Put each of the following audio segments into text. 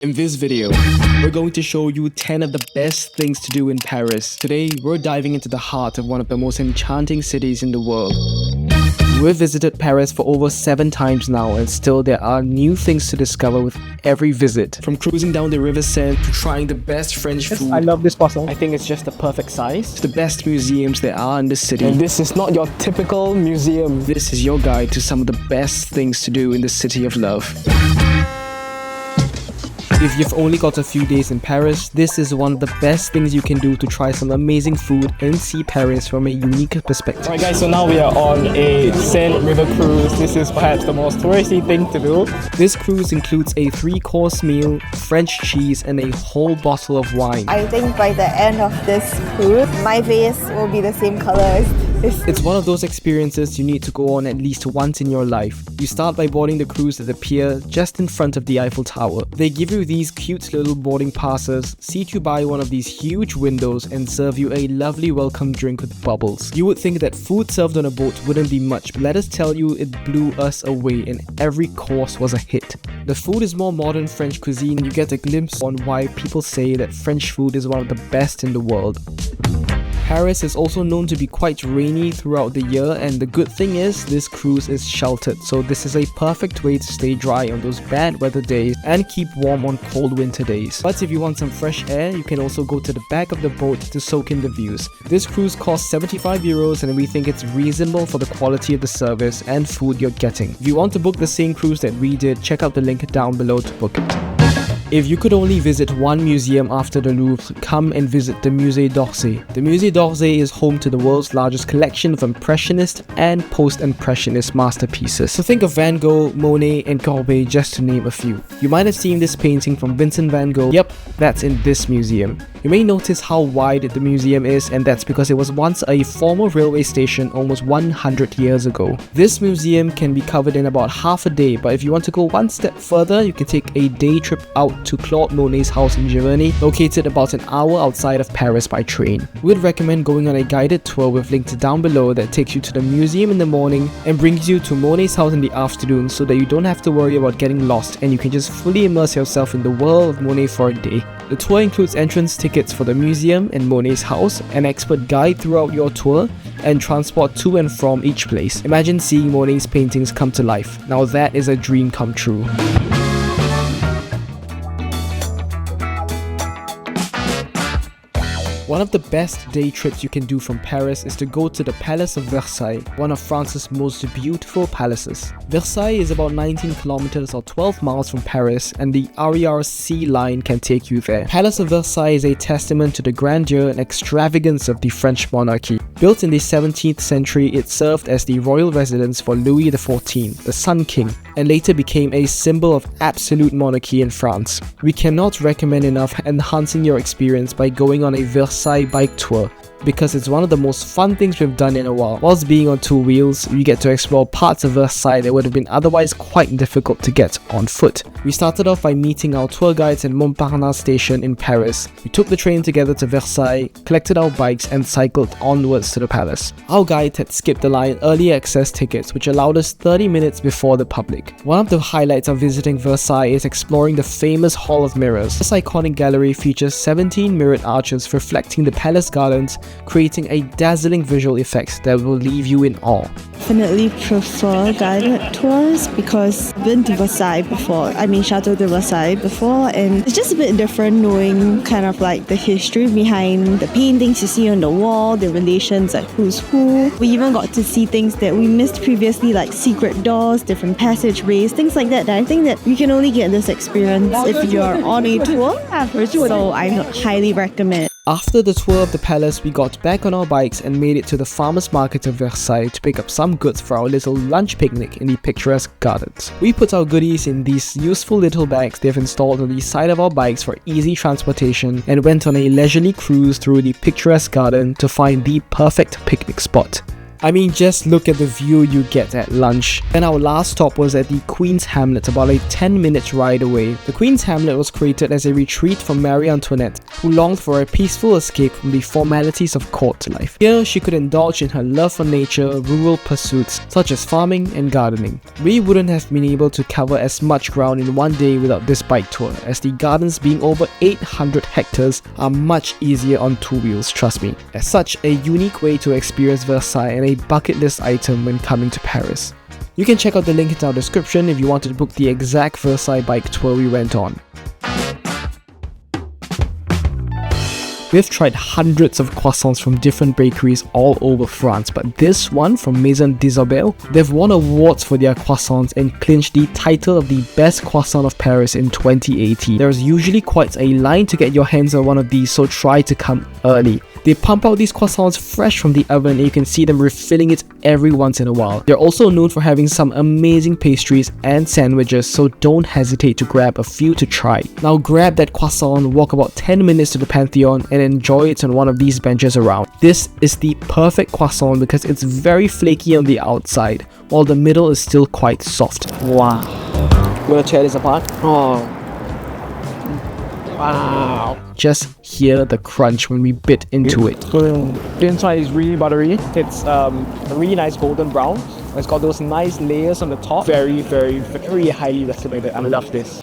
In this video, we're going to show you 10 of the best things to do in Paris. Today, we're diving into the heart of one of the most enchanting cities in the world. We've visited Paris for over 7 times now, and still there are new things to discover with every visit. From cruising down the River Seine to trying the best French food. I love this croissant. I think it's just the perfect size. To the best museums there are in the city. And this is not your typical museum. This is your guide to some of the best things to do in the city of love. If you've only got a few days in Paris, this is one of the best things you can do to try some amazing food and see Paris from a unique perspective. Alright guys, so now we are on a Seine River cruise. This is perhaps the most touristy thing to do. This cruise includes a 3-course meal, French cheese, and a whole bottle of wine. I think by the end of this cruise, my face will be the same color as this. It's one of those experiences you need to go on at least once in your life. You start by boarding the cruise at the pier just in front of the Eiffel Tower. They give you these cute little boarding passes, seat you by one of these huge windows, and serve you a lovely welcome drink with bubbles. You would think that food served on a boat wouldn't be much, but let us tell you, it blew us away and every course was a hit. The food is more modern French cuisine, and you get a glimpse on why people say that French food is one of the best in the world. Paris is also known to be quite rainy throughout the year, and the good thing is this cruise is sheltered, so this is a perfect way to stay dry on those bad weather days and keep warm on cold winter days. But if you want some fresh air, you can also go to the back of the boat to soak in the views. This cruise costs 75 euros, and we think it's reasonable for the quality of the service and food you're getting. If you want to book the same cruise that we did, check out the link down below to book it. If you could only visit one museum after the Louvre, come and visit the Musée d'Orsay. The Musée d'Orsay is home to the world's largest collection of Impressionist and Post-Impressionist masterpieces. So think of Van Gogh, Monet, and Courbet, just to name a few. You might have seen this painting from Vincent van Gogh. Yep, that's in this museum. You may notice how wide the museum is, and that's because it was once a former railway station almost 100 years ago. This museum can be covered in about half a day, but if you want to go one step further, you can take a day trip out to Claude Monet's house in Giverny, located about an hour outside of Paris by train. We'd recommend going on a guided tour with linked down below that takes you to the museum in the morning and brings you to Monet's house in the afternoon, so that you don't have to worry about getting lost and you can just fully immerse yourself in the world of Monet for a day. The tour includes entrance tickets for the museum and Monet's house, an expert guide throughout your tour, and transport to and from each place. Imagine seeing Monet's paintings come to life. Now that is a dream come true. One of the best day trips you can do from Paris is to go to the Palace of Versailles, one of France's most beautiful palaces. Versailles is about 19 kilometers or 12 miles from Paris, and the RER Sea line can take you there. Palace of Versailles is a testament to the grandeur and extravagance of the French monarchy. Built in the 17th century, it served as the royal residence for Louis XIV, the Sun King, and later became a symbol of absolute monarchy in France. We cannot recommend enough enhancing your experience by going on a Versailles bike tour, because it's one of the most fun things we've done in a while. Whilst being on 2 wheels, we get to explore parts of Versailles that would have been otherwise quite difficult to get on foot. We started off by meeting our tour guides at Montparnasse station in Paris. We took the train together to Versailles, collected our bikes, and cycled onwards to the palace. Our guide had skipped the line early access tickets, which allowed us 30 minutes before the public. One of the highlights of visiting Versailles is exploring the famous Hall of Mirrors. This iconic gallery features 17 mirrored arches reflecting the palace gardens, creating a dazzling visual effect that will leave you in awe. Definitely prefer guided tours because I've been to Versailles before. Chateau de Versailles before, and it's just a bit different knowing kind of like the history behind the paintings you see on the wall, the relations, like who's who. We even got to see things that we missed previously, like secret doors, different passageways, things like that I think that you can only get this experience if you're on a tour. So I highly recommend. After the tour of the palace, we got back on our bikes and made it to the farmers market of Versailles to pick up some goods for our little lunch picnic in the picturesque gardens. We put our goodies in these useful little bags they've installed on the side of our bikes for easy transportation, and went on a leisurely cruise through the picturesque garden to find the perfect picnic spot. I mean, just look at the view you get at lunch. Then our last stop was at the Queen's Hamlet, about a 10-minute ride away. The Queen's Hamlet was created as a retreat for Marie Antoinette, who longed for a peaceful escape from the formalities of court life. Here, she could indulge in her love for nature, rural pursuits such as farming and gardening. We wouldn't have been able to cover as much ground in one day without this bike tour, as the gardens being over 800 hectares are much easier on two wheels, trust me. As such, a unique way to experience Versailles and a bucket list item when coming to Paris. You can check out the link in our description if you wanted to book the exact Versailles bike tour we went on. We've tried hundreds of croissants from different bakeries all over France, but this one from Maison they've won awards for their croissants and clinched the title of the best croissant of Paris in 2018. There's usually quite a line to get your hands on one of these, so try to come early. They pump out these croissants fresh from the oven and you can see them refilling it every once in a while. They're also known for having some amazing pastries and sandwiches, so don't hesitate to grab a few to try. Now grab that croissant, walk about 10 minutes to the Pantheon and enjoy it on one of these benches around. This is the perfect croissant because it's very flaky on the outside, while the middle is still quite soft. Wow. I'm gonna tear this apart. Oh. Wow. Just hear the crunch when we bit into it. The inside is really buttery. It's a really nice golden brown. It's got those nice layers on the top. Very, very, very highly recommended. I love this.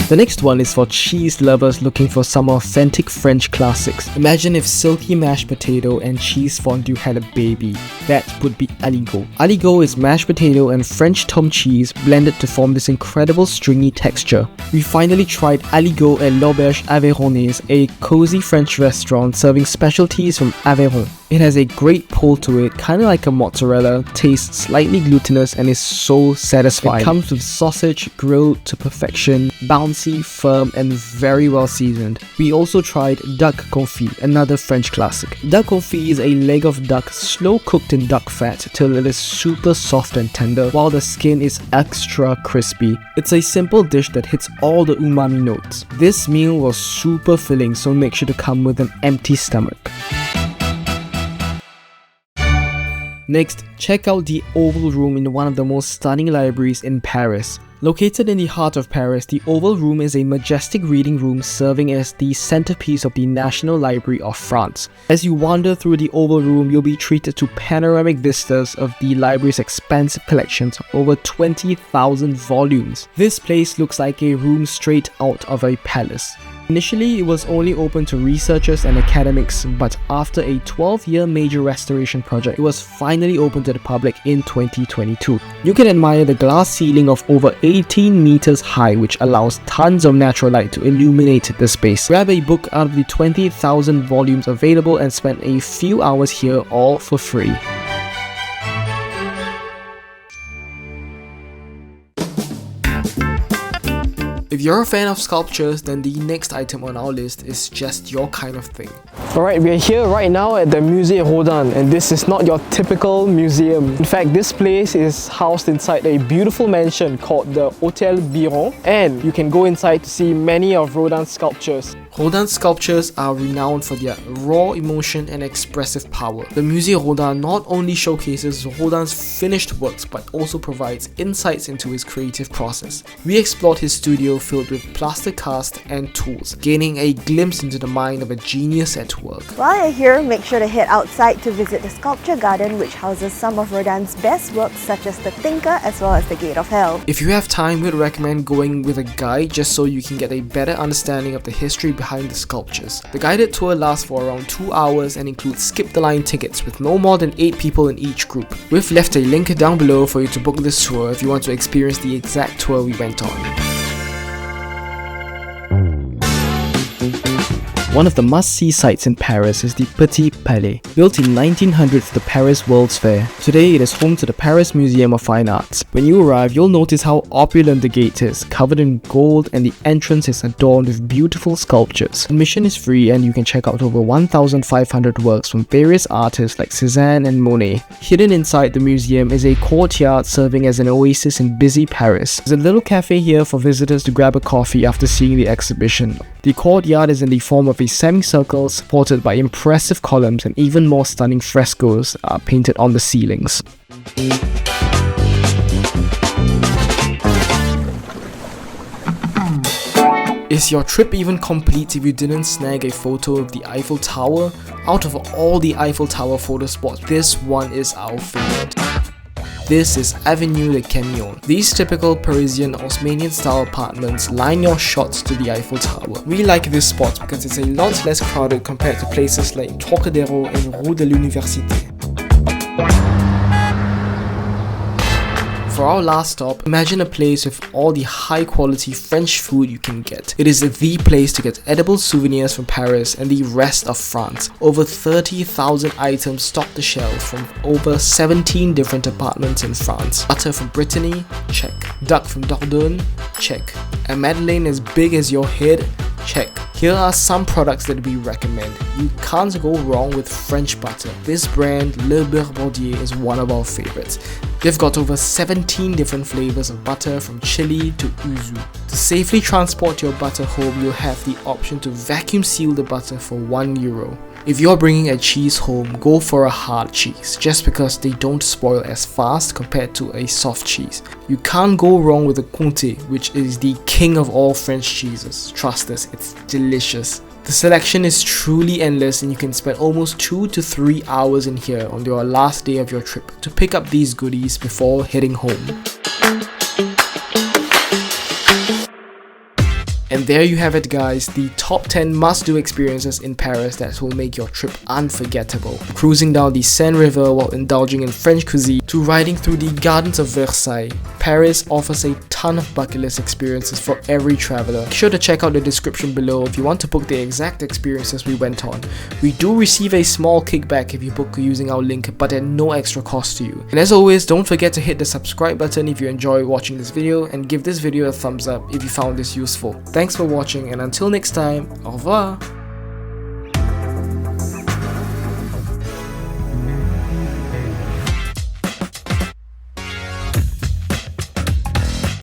The next one is for cheese lovers looking for some authentic French classics. Imagine if silky mashed potato and cheese fondue had a baby. That would be Aligot. Aligot is mashed potato and French tome cheese blended to form this incredible stringy texture. We finally tried Aligot at L'Auberge Aveyronnaise, a cozy French restaurant serving specialties from Aveyron. It has a great pull to it, kinda like a mozzarella, tastes slightly glutinous and is so satisfying. It comes with sausage grilled to perfection, bouncy, firm and very well seasoned. We also tried duck confit, another French classic. Duck confit is a leg of duck slow cooked in duck fat till it is super soft and tender, while the skin is extra crispy. It's a simple dish that hits all the umami notes. This meal was super filling, so make sure to come with an empty stomach. Next, check out the Oval Room in one of the most stunning libraries in Paris. Located in the heart of Paris, the Oval Room is a majestic reading room serving as the centerpiece of the National Library of France. As you wander through the Oval Room, you'll be treated to panoramic vistas of the library's expansive collections of over 20,000 volumes. This place looks like a room straight out of a palace. Initially, it was only open to researchers and academics, but after a 12-year major restoration project, it was finally open to the public in 2022. You can admire the glass ceiling of over 18 meters high, which allows tons of natural light to illuminate the space. Grab a book out of the 20,000 volumes available and spend a few hours here all for free. If you're a fan of sculptures, then the next item on our list is just your kind of thing. Alright, we are here right now at the Musee Rodin, and this is not your typical museum. In fact, this place is housed inside a beautiful mansion called the Hôtel Biron, and you can go inside to see many of Rodin's sculptures. Rodin's sculptures are renowned for their raw emotion and expressive power. The Musee Rodin not only showcases Rodin's finished works but also provides insights into his creative process. We explored his studio filled with plaster cast and tools, gaining a glimpse into the mind of a genius at work. While you're here, make sure to head outside to visit the sculpture garden, which houses some of Rodin's best works such as the Thinker as well as the Gate of Hell. If you have time, we'd recommend going with a guide just so you can get a better understanding of the history behind the sculptures. The guided tour lasts for around 2 hours and includes skip-the-line tickets with no more than 8 people in each group. We've left a link down below for you to book this tour if you want to experience the exact tour we went on. One of the must-see sights in Paris is the Petit Palais. Built in 1900 for the Paris World's Fair, today it is home to the Paris Museum of Fine Arts. When you arrive, you'll notice how opulent the gate is, covered in gold, and the entrance is adorned with beautiful sculptures. Admission is free and you can check out over 1,500 works from various artists like Cézanne and Monet. Hidden inside the museum is a courtyard serving as an oasis in busy Paris. There's a little cafe here for visitors to grab a coffee after seeing the exhibition. The courtyard is in the form of a semicircle supported by impressive columns, and even more stunning frescoes are painted on the ceilings. Is your trip even complete if you didn't snag a photo of the Eiffel Tower? Out of all the Eiffel Tower photo spots, this one is our favorite. This is Avenue de Camoens. These typical Parisian Haussmannian style apartments line your shots to the Eiffel Tower. We like this spot because it's a lot less crowded compared to places like Trocadero and Rue de l'Université. For our last stop, imagine a place with all the high quality French food you can get. It is the place to get edible souvenirs from Paris and the rest of France. Over 30,000 items stock the shelf from over 17 different departments in France. Butter from Brittany? Check. Duck from Dordogne? Check. A Madeleine as big as your head? Check. Here are some products that we recommend. You can't go wrong with French butter. This brand, L'Auberge is one of our favorites. They've got over 17 different flavors of butter from chili to yuzu. To safely transport your butter home, you'll have the option to vacuum seal the butter for €1. If you're bringing a cheese home, go for a hard cheese, just because they don't spoil as fast compared to a soft cheese. You can't go wrong with a Comté, which is the king of all French cheeses. Trust us, it's delicious. The selection is truly endless, and you can spend almost 2 to 3 hours in here on your last day of your trip to pick up these goodies before heading home. And there you have it, guys, the top 10 must-do experiences in Paris that will make your trip unforgettable. Cruising down the Seine River while indulging in French cuisine, to riding through the gardens of Versailles, Paris offers a ton of bucket list experiences for every traveler. Be sure to check out the description below if you want to book the exact experiences we went on. We do receive a small kickback if you book using our link, but at no extra cost to you. And as always, don't forget to hit the subscribe button if you enjoy watching this video, and give this video a thumbs up if you found this useful. Thanks for watching, and until next time, au revoir!